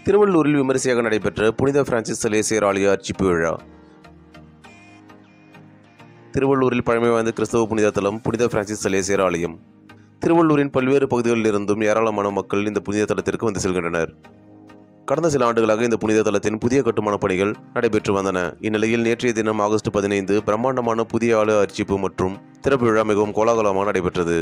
திருவள்ளூரில் விமரிசையாக நடைபெற்ற புனித பிரான்சிஸ் சலேசியர் ஆலய அர்ச்சிப்பு விழா. திருவள்ளூரில் பழமை வாய்ந்த கிறிஸ்தவ புனித தலம் புனித பிரான்சிஸ் சலேசியர் ஆலயம். திருவள்ளூரின் பல்வேறு பகுதிகளில் இருந்தும் ஏராளமான மக்கள் இந்த புனித தலத்திற்கு வந்து செல்கின்றனர். கடந்த சில ஆண்டுகளாக இந்த புனித தலத்தின் புதிய கட்டுமான பணிகள் நடைபெற்று வந்தன. இந்நிலையில் நேற்றைய தினம் ஆகஸ்ட் 15 பிரம்மாண்டமான புதிய ஆலய அர்ச்சிப்பு மற்றும் திறப்பு விழா மிகவும் கோலாகலமாக நடைபெற்றது.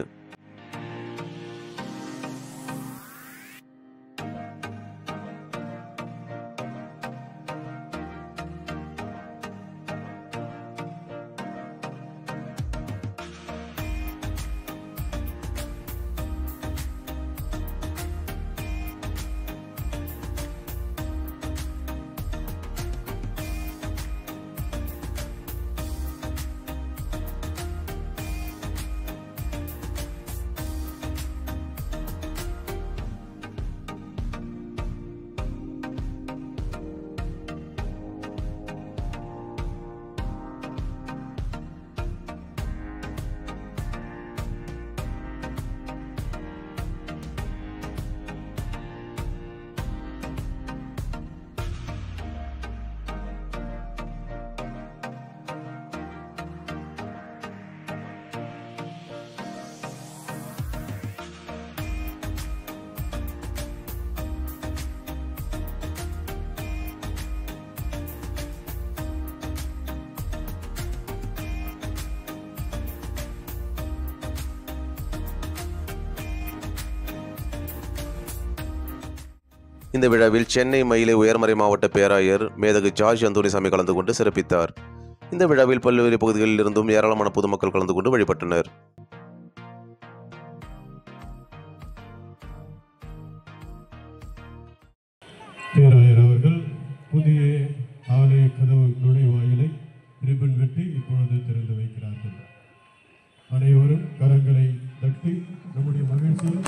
இந்த விழாவில் சென்னை மயிலை உயர்மறை மாவட்ட பேராயர் மேதகு ஜார்ஜ் அந்தோனிசாமி கலந்து கொண்டு சிறப்பித்தார். இந்த விழாவில் பல்வேறு பகுதிகளில் இருந்தும் ஏராளமான பொதுமக்கள் கலந்து கொண்டு வழிபட்டனர். பேராயர் அவர்கள் புதிய ஆலய கதவு நுழைவாயிலை ரிப்பன் வெட்டி இப்பொழுது திறந்து வைக்கிறார்கள். அனைவரும் கரங்களை தட்டி நம்முடைய மகிழ்ச்சியில்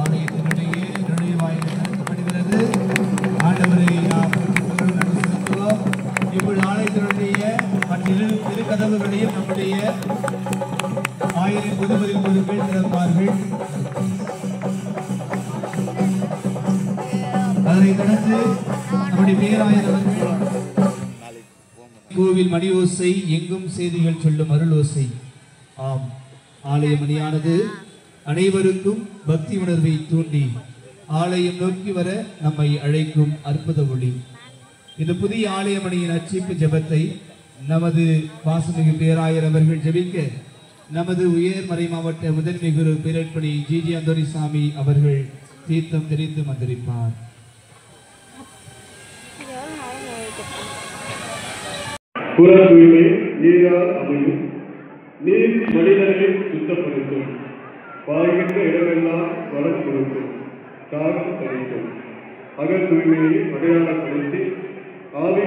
ஆலயத்தினுடைய நுழைவாயில் திறக்கப்படுகிறது. ஆண்டவரை நாம் செலுத்துவோம். இப்பொழுது ஆலயத்தினுடைய இரு கதவுகளையும் நம்முடைய 1000 புதுமதில் பொருட்கள் திறப்பார்கள். அதனைத் தொடர்ந்து நம்முடைய பேராயர் அவர்கள் கோவில் மணி ஓசை எங்கும் செய்திகள் சொல்லும் அருள் ஓசை. ஆம், ஆலய மணியானது அனைவருக்கும் பக்தி உணர்வை தூண்டி ஆலயம் நோக்கி வர நம்மை அழைக்கும் அற்புத ஒளி. இந்த புதிய ஆலய மணியின் அர்ச்சிப்பு ஜெபத்தை நமது பாசமிகு பேராயர் அவர்கள் ஜெபிக்க நமது உயர்மறை மாவட்ட முதன்மை குரு பேரன்பணி ஜி அந்தோனிசாமி அவர்கள் தீர்த்தம் தெரிந்து மந்திரிப்பார். புற தூய்மை நீரால் அமையும். நீர் மனிதனை சுத்தப்படுத்தும். வாழ்கின்ற இடமெல்லாம் வளம் கொடுக்கும். தாகம் தணிக்கும். அக தூய்மையை அடையாளப்படுத்தி ஆவி